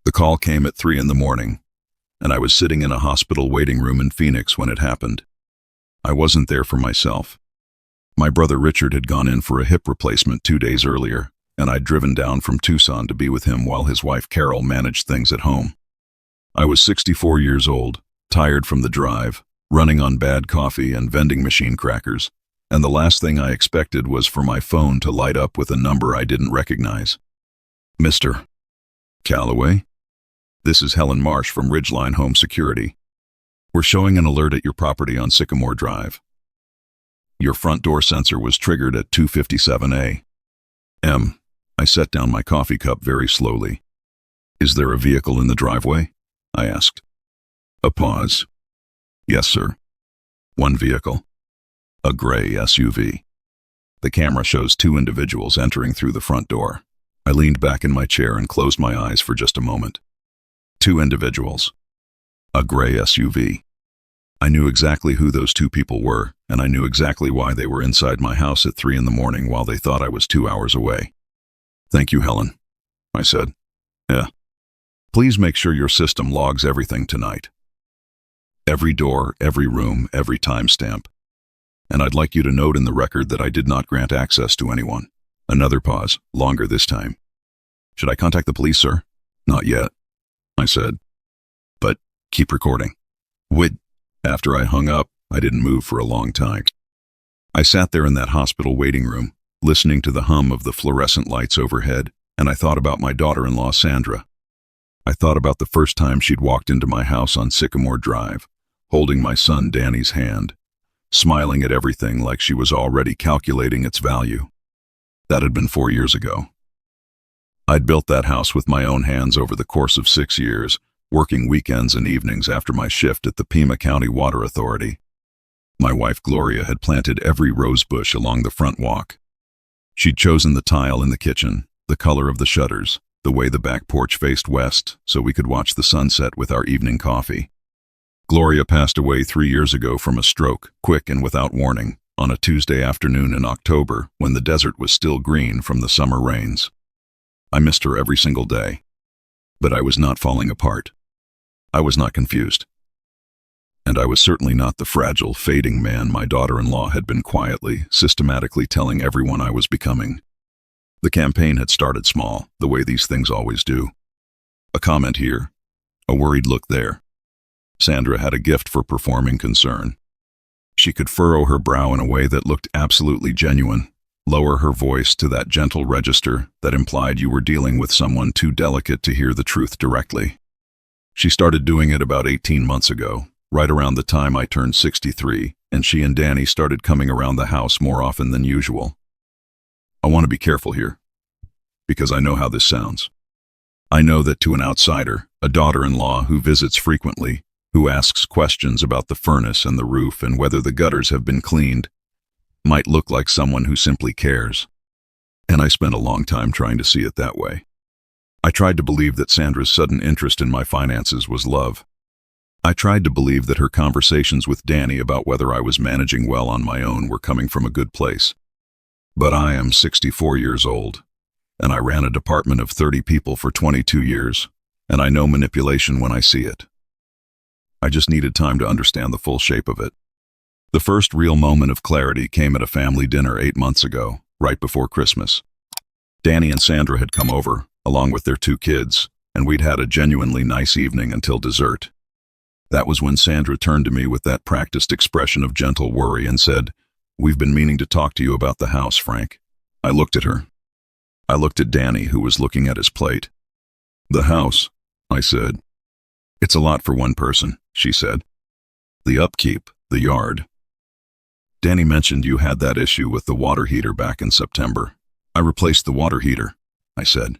The call came at 3 in the morning, and I was sitting in a hospital waiting room in Phoenix when it happened. I wasn't there for myself. My brother Richard had gone in for a hip replacement 2 days earlier, and I'd driven down from Tucson to be with him while his wife Carol managed things at home. I was 64 years old, tired from the drive, running on bad coffee and vending machine crackers, and the last thing I expected was for my phone to light up with a number I didn't recognize. Mr. Calloway? This is Helen Marsh from Ridgeline Home Security. We're showing an alert at your property on Sycamore Drive. Your front door sensor was triggered at 2:57 a.m. I set down my coffee cup very slowly. Is there a vehicle in the driveway? I asked. A pause. Yes, sir. One vehicle. A gray SUV. The camera shows 2 individuals entering through the front door. I leaned back in my chair and closed my eyes for just a moment. 2 individuals. A gray SUV. I knew exactly who those 2 people were, and I knew exactly why they were inside my house at 3 in the morning while they thought I was 2 hours away. Thank you, Helen, I said. Yeah. Please make sure your system logs everything tonight. Every door, every room, every timestamp. And I'd like you to note in the record that I did not grant access to anyone. Another pause, longer this time. Should I contact the police, sir? Not yet, I said. But keep recording. After I hung up, I didn't move for a long time. I sat there in that hospital waiting room, listening to the hum of the fluorescent lights overhead, and I thought about my daughter-in-law, Sandra. I thought about the first time she'd walked into my house on Sycamore Drive, holding my son Danny's hand, smiling at everything like she was already calculating its value. That had been 4 years ago. I'd built that house with my own hands over the course of 6 years, working weekends and evenings after my shift at the Pima County Water Authority. My wife Gloria had planted every rose bush along the front walk. She'd chosen the tile in the kitchen, the color of the shutters, the way the back porch faced west so we could watch the sunset with our evening coffee. Gloria passed away 3 years ago from a stroke, quick and without warning, on a Tuesday afternoon in October when the desert was still green from the summer rains. I missed her every single day. But I was not falling apart. I was not confused. And I was certainly not the fragile, fading man my daughter-in-law had been quietly, systematically telling everyone I was becoming. The campaign had started small, the way these things always do. A comment here, a worried look there. Sandra had a gift for performing concern. She could furrow her brow in a way that looked absolutely genuine, lower her voice to that gentle register that implied you were dealing with someone too delicate to hear the truth directly. She started doing it about 18 months ago, right around the time I turned 63, and she and Danny started coming around the house more often than usual. I want to be careful here, because I know how this sounds. I know that to an outsider, a daughter-in-law who visits frequently, who asks questions about the furnace and the roof and whether the gutters have been cleaned, might look like someone who simply cares. And I spent a long time trying to see it that way. I tried to believe that Sandra's sudden interest in my finances was love. I tried to believe that her conversations with Danny about whether I was managing well on my own were coming from a good place. But I am 64 years old, and I ran a department of 30 people for 22 years, and I know manipulation when I see it. I just needed time to understand the full shape of it. The first real moment of clarity came at a family dinner 8 months ago, right before Christmas. Danny and Sandra had come over, along with their 2 kids, and we'd had a genuinely nice evening until dessert. That was when Sandra turned to me with that practiced expression of gentle worry and said, "We've been meaning to talk to you about the house, Frank." I looked at her. I looked at Danny, who was looking at his plate. "The house," I said. "It's a lot for one person," she said. "The upkeep, the yard." Danny mentioned you had that issue with the water heater back in September. "I replaced the water heater," I said.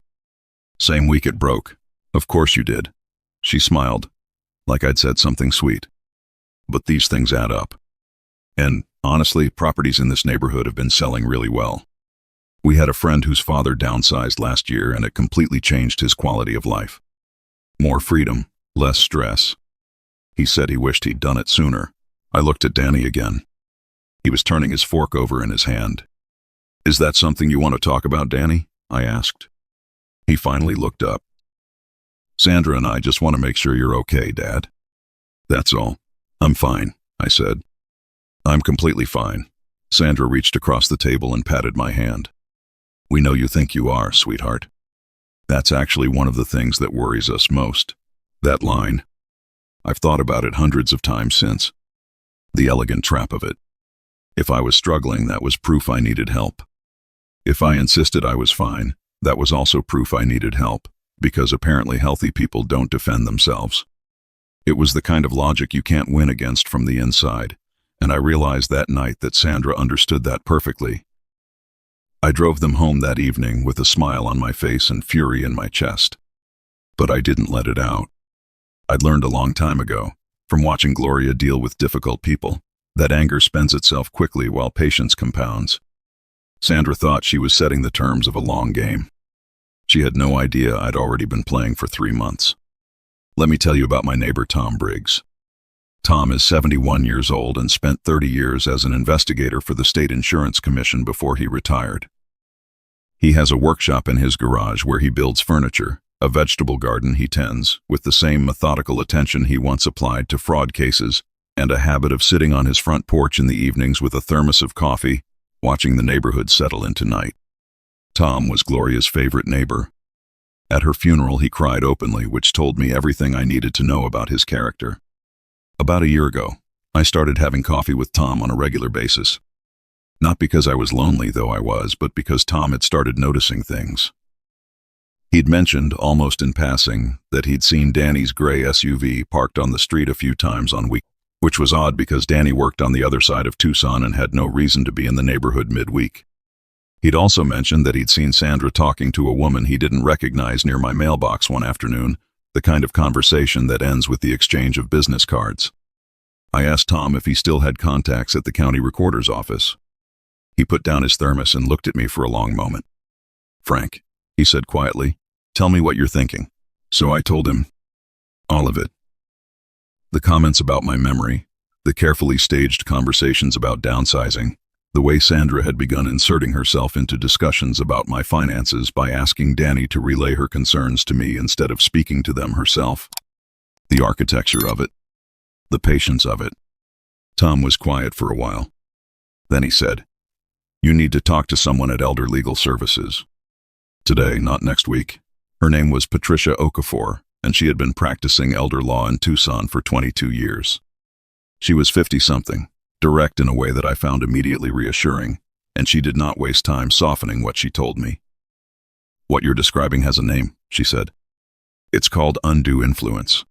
"Same week it broke." "Of course you did." She smiled, like I'd said something sweet. "But these things add up. And honestly, properties in this neighborhood have been selling really well. We had a friend whose father downsized last year, and it completely changed his quality of life. More freedom, less stress. He said he wished he'd done it sooner." I looked at Danny again. He was turning his fork over in his hand. "Is that something you want to talk about, Danny?" I asked. He finally looked up. Sandra and I just want to make sure you're okay, Dad. That's all. I'm fine, I said. I'm completely fine. Sandra reached across the table and patted my hand. We know you think you are, sweetheart. That's actually one of the things that worries us most. That line. I've thought about it hundreds of times since. The elegant trap of it. If I was struggling, that was proof I needed help. If I insisted I was fine, that was also proof I needed help, because apparently healthy people don't defend themselves. It was the kind of logic you can't win against from the inside, and I realized that night that Sandra understood that perfectly. I drove them home that evening with a smile on my face and fury in my chest. But I didn't let it out. I'd learned a long time ago, from watching Gloria deal with difficult people, that anger spends itself quickly while patience compounds. Sandra thought she was setting the terms of a long game. She had no idea I'd already been playing for 3 months. Let me tell you about my neighbor Tom Briggs. Tom is 71 years old and spent 30 years as an investigator for the State Insurance Commission before he retired. He has a workshop in his garage where he builds furniture, a vegetable garden he tends, with the same methodical attention he once applied to fraud cases, and a habit of sitting on his front porch in the evenings with a thermos of coffee, watching the neighborhood settle into night. Tom was Gloria's favorite neighbor. At her funeral, he cried openly, which told me everything I needed to know about his character. About a year ago, I started having coffee with Tom on a regular basis. Not because I was lonely, though I was, but because Tom had started noticing things. He'd mentioned, almost in passing, that he'd seen Danny's gray SUV parked on the street a few times on weekends, which was odd because Danny worked on the other side of Tucson and had no reason to be in the neighborhood midweek. He'd also mentioned that he'd seen Sandra talking to a woman he didn't recognize near my mailbox one afternoon, the kind of conversation that ends with the exchange of business cards. I asked Tom if he still had contacts at the county recorder's office. He put down his thermos and looked at me for a long moment. "Frank," he said quietly, "tell me what you're thinking." So I told him all of it. The comments about my memory, the carefully staged conversations about downsizing, the way Sandra had begun inserting herself into discussions about my finances by asking Danny to relay her concerns to me instead of speaking to them herself. The architecture of it. The patience of it. Tom was quiet for a while. Then he said, "You need to talk to someone at Elder Legal Services. Today, not next week." Her name was Patricia Okafor, and she had been practicing elder law in Tucson for 22 years. She was 50-something, direct in a way that I found immediately reassuring, and she did not waste time softening what she told me. "What you're describing has a name," she said. "It's called undue influence.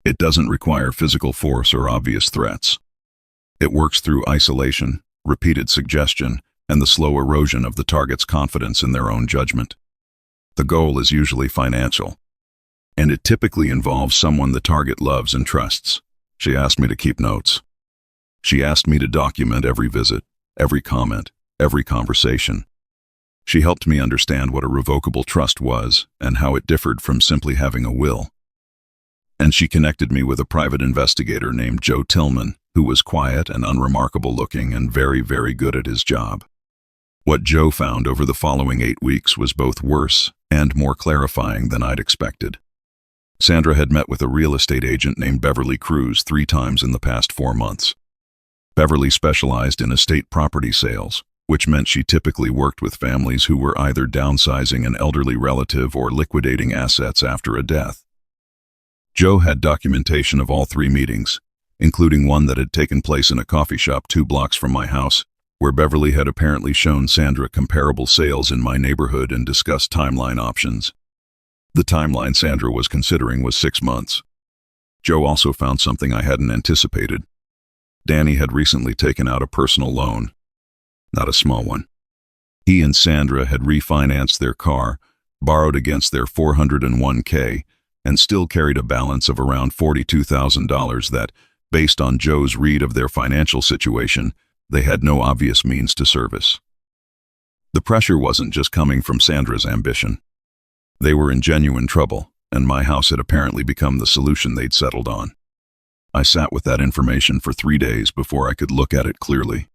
It doesn't require physical force or obvious threats. It works through isolation, repeated suggestion, and the slow erosion of the target's confidence in their own judgment. The goal is usually financial, and it typically involves someone the target loves and trusts." She asked me to keep notes. She asked me to document every visit, every comment, every conversation. She helped me understand what a revocable trust was and how it differed from simply having a will. And she connected me with a private investigator named Joe Tillman, who was quiet and unremarkable looking and very, very good at his job. What Joe found over the following 8 weeks was both worse and more clarifying than I'd expected. Sandra had met with a real estate agent named Beverly Cruz 3 times in the past 4 months. Beverly specialized in estate property sales, which meant she typically worked with families who were either downsizing an elderly relative or liquidating assets after a death. Joe had documentation of all 3 meetings, including one that had taken place in a coffee shop 2 blocks from my house, where Beverly had apparently shown Sandra comparable sales in my neighborhood and discussed timeline options. The timeline Sandra was considering was 6 months. Joe also found something I hadn't anticipated. Danny had recently taken out a personal loan, not a small one. He and Sandra had refinanced their car, borrowed against their 401k, and still carried a balance of around $42,000 that, based on Joe's read of their financial situation, they had no obvious means to service. The pressure wasn't just coming from Sandra's ambition. They were in genuine trouble, and my house had apparently become the solution they'd settled on. I sat with that information for 3 days before I could look at it clearly.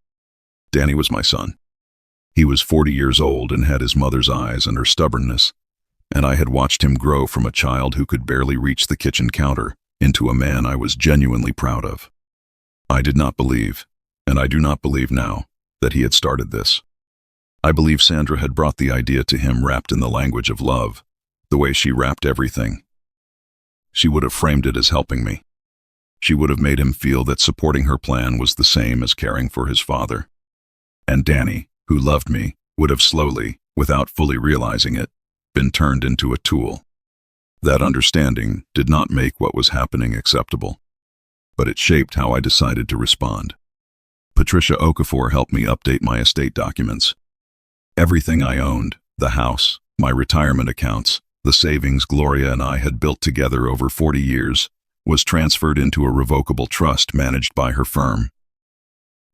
Danny was my son. He was 40 years old and had his mother's eyes and her stubbornness, and I had watched him grow from a child who could barely reach the kitchen counter into a man I was genuinely proud of. I did not believe, and I do not believe now, that he had started this. I believe Sandra had brought the idea to him wrapped in the language of love, the way she wrapped everything. She would have framed it as helping me. She would have made him feel that supporting her plan was the same as caring for his father. And Danny, who loved me, would have slowly, without fully realizing it, been turned into a tool. That understanding did not make what was happening acceptable, but it shaped how I decided to respond. Patricia Okafor helped me update my estate documents. Everything I owned, the house, my retirement accounts, the savings Gloria and I had built together over 40 years, was transferred into a revocable trust managed by her firm.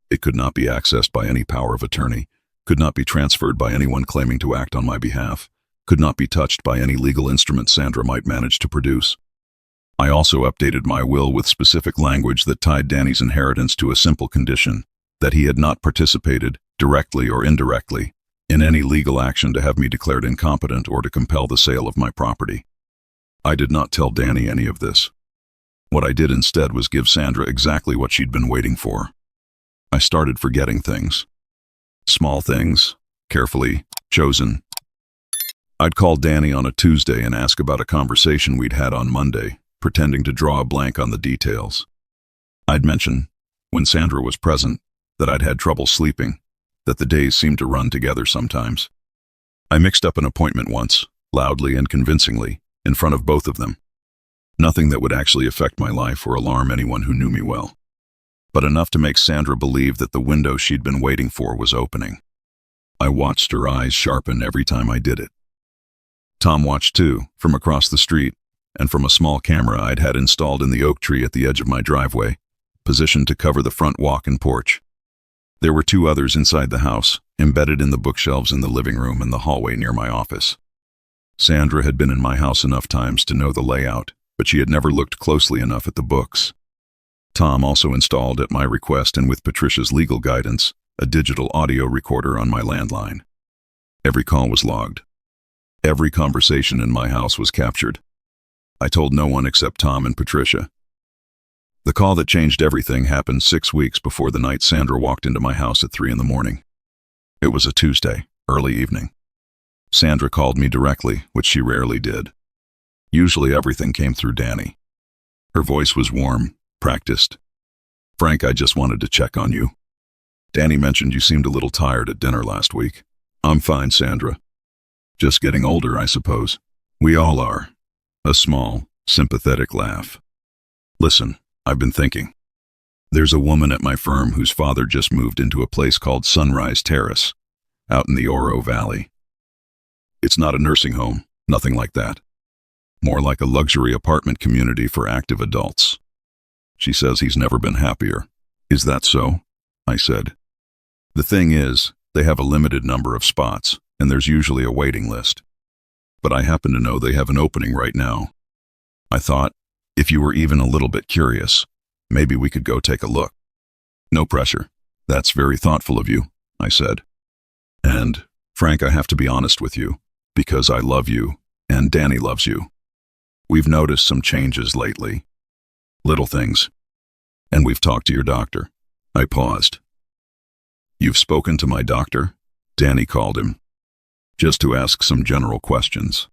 It could not be accessed by any power of attorney, could not be transferred by anyone claiming to act on my behalf, could not be touched by any legal instrument Sandra might manage to produce. I also updated my will with specific language that tied Danny's inheritance to a simple condition, that he had not participated, directly or indirectly, in any legal action to have me declared incompetent or to compel the sale of my property. I did not tell Danny any of this. What I did instead was give Sandra exactly what she'd been waiting for. I started forgetting things. Small things, carefully chosen. I'd call Danny on a Tuesday and ask about a conversation we'd had on Monday, pretending to draw a blank on the details. I'd mention, when Sandra was present, that I'd had trouble sleeping, that the days seemed to run together sometimes. I mixed up an appointment once, loudly and convincingly, in front of both of them. Nothing that would actually affect my life or alarm anyone who knew me well, but enough to make Sandra believe that the window she'd been waiting for was opening. I watched her eyes sharpen every time I did it. Tom watched too, from across the street, and from a small camera I'd had installed in the oak tree at the edge of my driveway, positioned to cover the front walk and porch. There were 2 others inside the house, embedded in the bookshelves in the living room and the hallway near my office. Sandra had been in my house enough times to know the layout, but she had never looked closely enough at the books. Tom also installed, at my request and with Patricia's legal guidance, a digital audio recorder on my landline. Every call was logged. Every conversation in my house was captured. I told no one except Tom and Patricia. The call that changed everything happened 6 weeks before the night Sandra walked into my house at 3 a.m. It was a Tuesday, early evening. Sandra called me directly, which she rarely did. Usually everything came through Danny. Her voice was warm, practiced. "Frank, I just wanted to check on you. Danny mentioned you seemed a little tired at dinner last week." "I'm fine, Sandra. Just getting older, I suppose." "We all are." A small, sympathetic laugh. "Listen, I've been thinking. There's a woman at my firm whose father just moved into a place called Sunrise Terrace, out in the Oro Valley. It's not a nursing home, nothing like that. More like a luxury apartment community for active adults. She says he's never been happier." "Is that so?" I said. "The thing is, they have a limited number of spots, and there's usually a waiting list. But I happen to know they have an opening right now. I thought, if you were even a little bit curious, maybe we could go take a look." "No pressure. That's very thoughtful of you," I said. "And, Frank, I have to be honest with you, because I love you, and Danny loves you. We've noticed some changes lately. Little things. And we've talked to your doctor." I paused. "You've spoken to my doctor?" Danny called him. "Just to ask some general questions.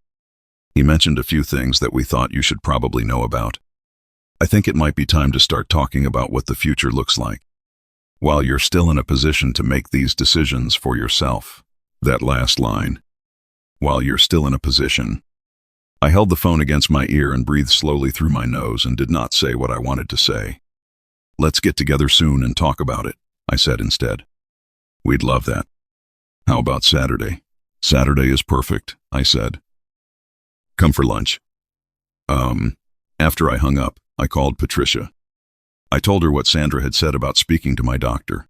He mentioned a few things that we thought you should probably know about. I think it might be time to start talking about what the future looks like, while you're still in a position to make these decisions for yourself." That last line. While you're still in a position. I held the phone against my ear and breathed slowly through my nose and did not say what I wanted to say. "Let's get together soon and talk about it," I said instead. "We'd love that." "How about Saturday?" "Saturday is perfect," I said. "Come for lunch." After I hung up, I called Patricia. I told her what Sandra had said about speaking to my doctor.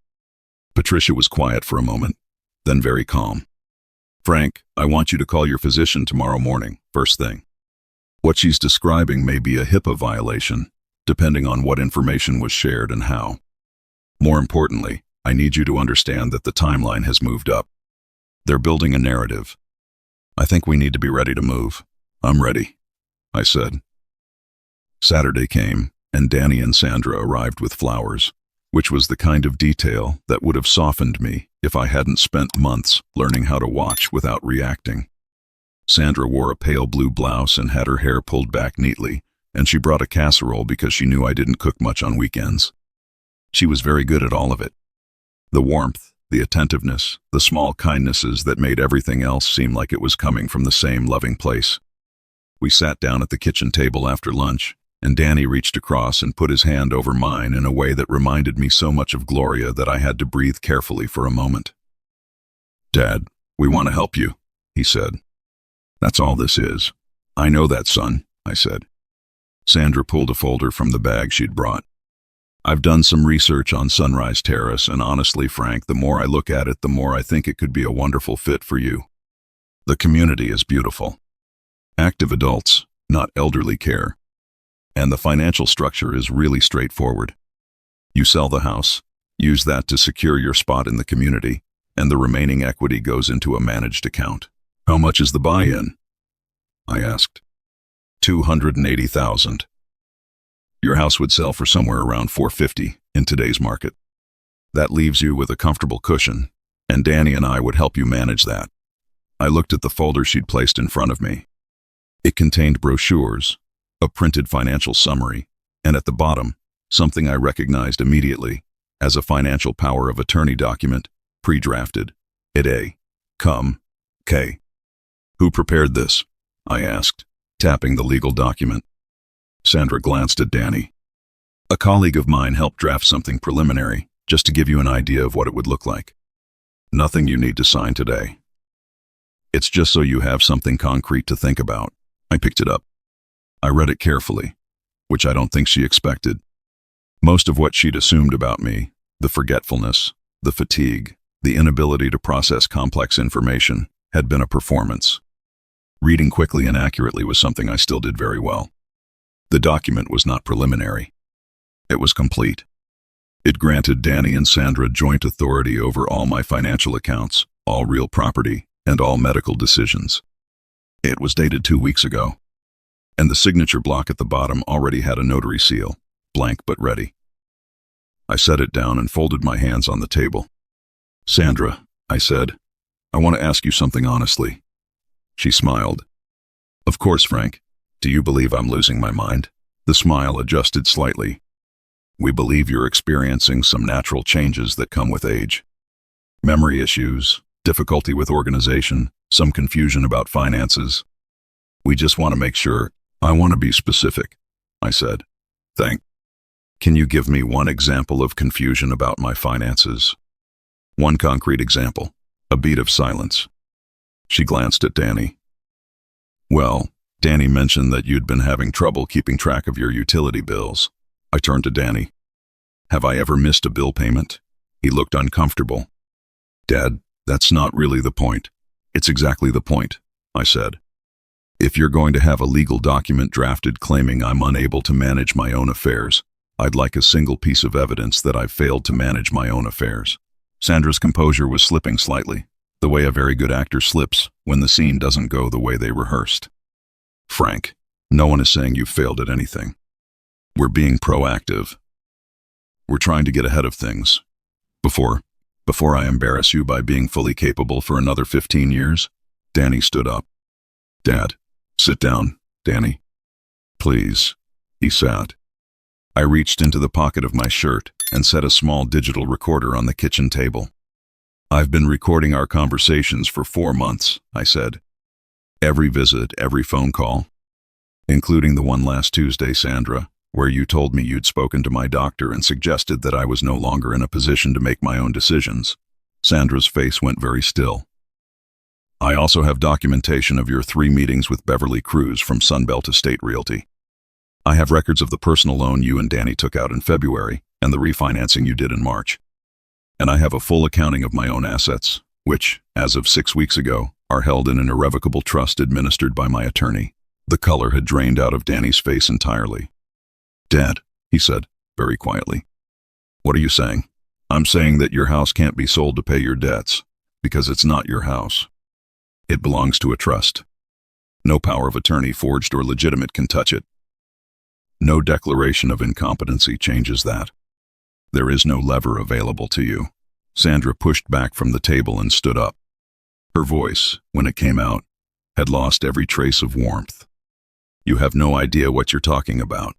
Patricia was quiet for a moment, then very calm. "Frank, I want you to call your physician tomorrow morning, first thing. What she's describing may be a HIPAA violation, depending on what information was shared and how. More importantly, I need you to understand that the timeline has moved up. They're building a narrative. I think we need to be ready to move. I'm ready, I said. Saturday came, and Danny and Sandra arrived with flowers, which was the kind of detail that would have softened me if I hadn't spent months learning how to watch without reacting. Sandra wore a pale blue blouse and had her hair pulled back neatly, and she brought a casserole because she knew I didn't cook much on weekends. She was very good at all of it. The warmth, the attentiveness, the small kindnesses that made everything else seem like it was coming from the same loving place. We sat down at the kitchen table after lunch, and Danny reached across and put his hand over mine in a way that reminded me so much of Gloria that I had to breathe carefully for a moment. "Dad, we want to help you," he said. "That's all this is." "I know that, son," I said. Sandra pulled a folder from the bag she'd brought. "I've done some research on Sunrise Terrace, and honestly, Frank, the more I look at it, the more I think it could be a wonderful fit for you. The community is beautiful. Active adults, not elderly care. And the financial structure is really straightforward. You sell the house, use that to secure your spot in the community, and the remaining equity goes into a managed account." "How much is the buy-in?" I asked. $280,000. Your house would sell for somewhere around $450 in today's market. That leaves you with a comfortable cushion, and Danny and I would help you manage that. I looked at the folder she'd placed in front of me. It contained brochures, a printed financial summary, and at the bottom, something I recognized immediately as a financial power of attorney document, pre-drafted, Id A. Cum, K. "Who prepared this?" I asked, tapping the legal document. Sandra glanced at Danny. "A colleague of mine helped draft something preliminary, just to give you an idea of what it would look like. Nothing you need to sign today. It's just so you have something concrete to think about." I picked it up. I read it carefully, which I don't think she expected. Most of what she'd assumed about me, the forgetfulness, the fatigue, the inability to process complex information, had been a performance. Reading quickly and accurately was something I still did very well. The document was not preliminary. It was complete. It granted Danny and Sandra joint authority over all my financial accounts, all real property, and all medical decisions. It was dated 2 weeks ago, and the signature block at the bottom already had a notary seal, blank but ready. I set it down and folded my hands on the table. "Sandra," I said, "I want to ask you something honestly." She smiled. "Of course, Frank. Do you believe I'm losing my mind?" The smile adjusted slightly. "We believe you're experiencing some natural changes that come with age. Memory issues, difficulty with organization, some confusion about finances. We just want to make sure." "I want to be specific," I said. Can you give me one example of confusion about my finances?" "One concrete example." A beat of silence. She glanced at Danny. "Well, Danny mentioned that you'd been having trouble keeping track of your utility bills." I turned to Danny. "Have I ever missed a bill payment?" He looked uncomfortable. "Dad, that's not really the point." "It's exactly the point," I said. "If you're going to have a legal document drafted claiming I'm unable to manage my own affairs, I'd like a single piece of evidence that I've failed to manage my own affairs." Sandra's composure was slipping slightly, the way a very good actor slips when the scene doesn't go the way they rehearsed. "Frank, no one is saying you've failed at anything. We're being proactive. We're trying to get ahead of things. Before I embarrass you by being fully capable for another 15 years, Danny stood up. "Dad, sit down, Danny. Please." He sat. I reached into the pocket of my shirt and set a small digital recorder on the kitchen table. "I've been recording our conversations for 4 months, I said. "Every visit, every phone call, including the one last Tuesday, Sandra, where you told me you'd spoken to my doctor and suggested that I was no longer in a position to make my own decisions." Sandra's face went very still. "I also have documentation of your 3 meetings with Beverly Cruz from Sunbelt Estate Realty. I have records of the personal loan you and Danny took out in February and the refinancing you did in March. And I have a full accounting of my own assets, which, as of 6 weeks ago, are held in an irrevocable trust administered by my attorney." The color had drained out of Danny's face entirely. "Dad," he said, very quietly. "What are you saying?" "I'm saying that your house can't be sold to pay your debts, because it's not your house." It belongs to a trust. No power of attorney, forged or legitimate, can touch it. No declaration of incompetency changes that. There is no lever available to you. Sandra pushed back from the table and stood up. Her voice, when it came out, had lost every trace of warmth. You have no idea what you're talking about.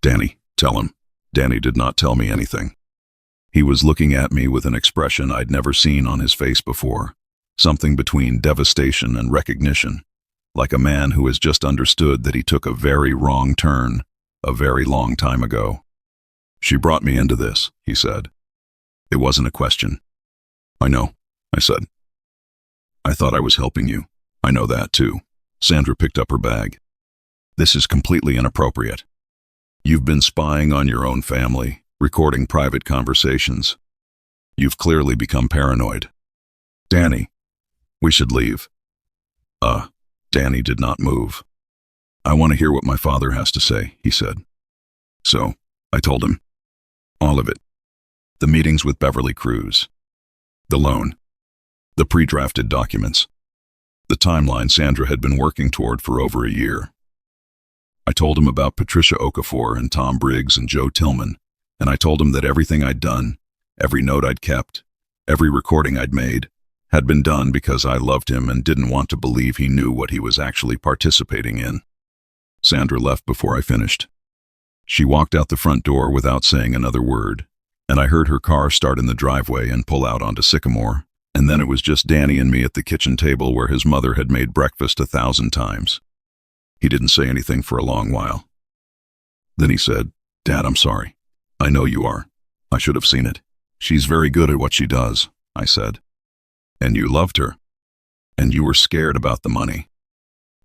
Danny, tell him. Danny did not tell me anything. He was looking at me with an expression I'd never seen on his face before, something between devastation and recognition, like a man who has just understood that he took a very wrong turn a very long time ago. She brought me into this, he said. It wasn't a question. I know, I said. I thought I was helping you. I know that too. Sandra picked up her bag. This is completely inappropriate. You've been spying on your own family, recording private conversations. You've clearly become paranoid. Danny, we should leave. Danny did not move. I want to hear what my father has to say, he said. So, I told him. All of it. The meetings with Beverly Cruz. The loan. The pre-drafted documents. The timeline Sandra had been working toward for over a year. I told him about Patricia Okafor and Tom Briggs and Joe Tillman, and I told him that everything I'd done, every note I'd kept, every recording I'd made, had been done because I loved him and didn't want to believe he knew what he was actually participating in. Sandra left before I finished. She walked out the front door without saying another word, and I heard her car start in the driveway and pull out onto Sycamore, and then it was just Danny and me at the kitchen table where his mother had made breakfast 1,000 times. He didn't say anything for a long while. Then he said, Dad, I'm sorry. I know you are. I should have seen it. She's very good at what she does, I said. And you loved her. And you were scared about the money.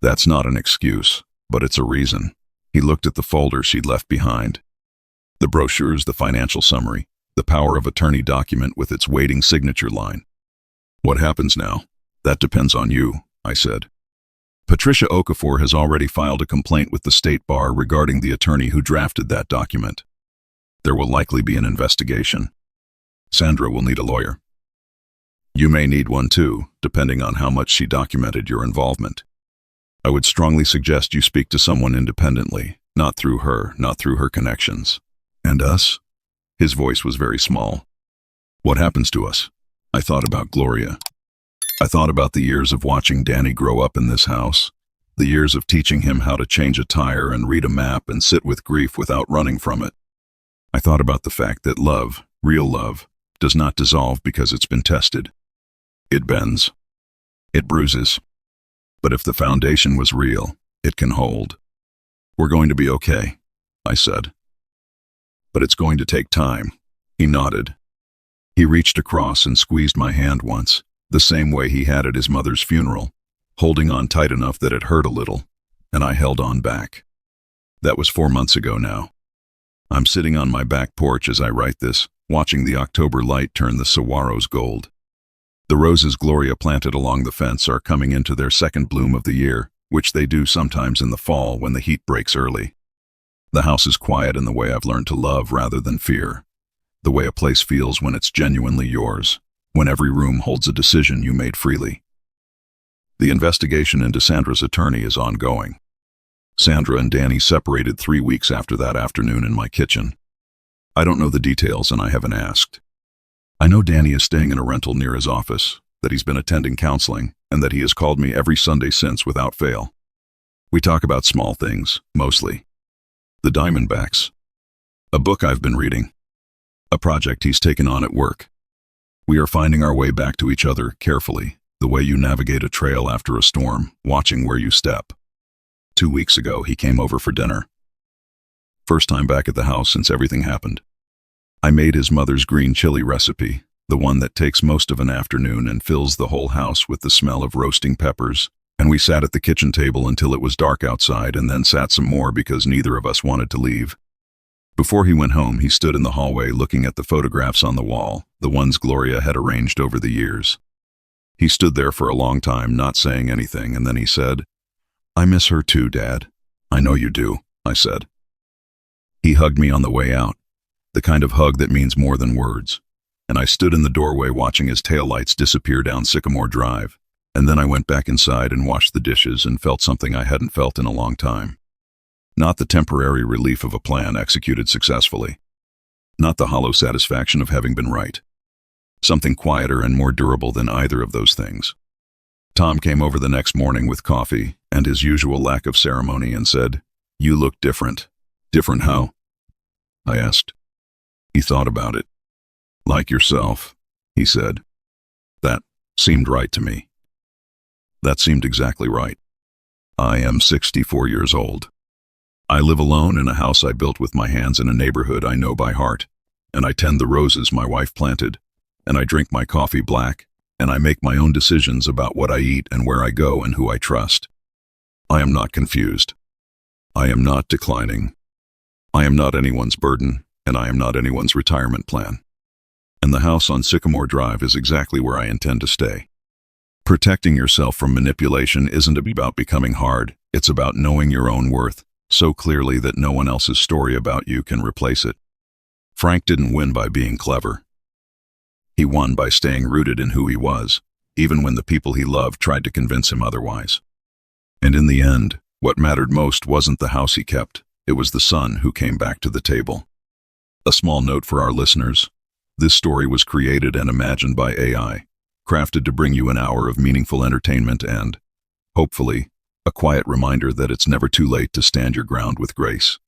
That's not an excuse, but it's a reason. He looked at the folder she'd left behind. The brochures, the financial summary, the power of attorney document with its waiting signature line. What happens now? That depends on you, I said. Patricia Okafor has already filed a complaint with the state bar regarding the attorney who drafted that document. There will likely be an investigation. Sandra will need a lawyer. You may need one too, depending on how much she documented your involvement. I would strongly suggest you speak to someone independently, not through her connections. And us? His voice was very small. What happens to us? I thought about Gloria. I thought about the years of watching Danny grow up in this house, the years of teaching him how to change a tire and read a map and sit with grief without running from it. I thought about the fact that love, real love, does not dissolve because it's been tested. It bends. It bruises. But if the foundation was real, it can hold. We're going to be okay, I said. But it's going to take time. He nodded. He reached across and squeezed my hand once, the same way he had at his mother's funeral, holding on tight enough that it hurt a little, and I held on back. That was 4 months ago now. I'm sitting on my back porch as I write this, watching the October light turn the saguaros gold. The roses Gloria planted along the fence are coming into their second bloom of the year, which they do sometimes in the fall when the heat breaks early. The house is quiet in the way I've learned to love rather than fear. The way a place feels when it's genuinely yours, when every room holds a decision you made freely. The investigation into Sandra's attorney is ongoing. Sandra and Danny separated 3 weeks after that afternoon in my kitchen. I don't know the details and I haven't asked. I know Danny is staying in a rental near his office, that he's been attending counseling, and that he has called me every Sunday since without fail. We talk about small things, mostly. The Diamondbacks. A book I've been reading. A project he's taken on at work. We are finding our way back to each other carefully, the way you navigate a trail after a storm, watching where you step. 2 weeks ago, he came over for dinner. First time back at the house since everything happened. I made his mother's green chili recipe, the one that takes most of an afternoon and fills the whole house with the smell of roasting peppers, and we sat at the kitchen table until it was dark outside and then sat some more because neither of us wanted to leave. Before he went home, he stood in the hallway looking at the photographs on the wall, the ones Gloria had arranged over the years. He stood there for a long time, not saying anything, and then he said, I miss her too, Dad. I know you do, I said. He hugged me on the way out, the kind of hug that means more than words, and I stood in the doorway watching his taillights disappear down Sycamore Drive, And then I went back inside and washed the dishes and felt something I hadn't felt in a long time. Not the temporary relief of a plan executed successfully. Not the hollow satisfaction of having been right. Something quieter and more durable than either of those things. Tom came over the next morning with coffee and his usual lack of ceremony and said, "You look different." "Different how?" I asked. He thought about it. "Like yourself," he said. That seemed right to me. That seemed exactly right. I am 64 years old. I live alone in a house I built with my hands in a neighborhood I know by heart, and I tend the roses my wife planted, and I drink my coffee black, and I make my own decisions about what I eat and where I go and who I trust. I am not confused. I am not declining. I am not anyone's burden, and I am not anyone's retirement plan. And the house on Sycamore Drive is exactly where I intend to stay. Protecting yourself from manipulation isn't about becoming hard, it's about knowing your own worth so clearly that no one else's story about you can replace it. Frank didn't win by being clever. He won by staying rooted in who he was, even when the people he loved tried to convince him otherwise. And in the end, what mattered most wasn't the house he kept, it was the son who came back to the table. A small note for our listeners. This story was created and imagined by AI, crafted to bring you an hour of meaningful entertainment and, hopefully, a quiet reminder that it's never too late to stand your ground with grace.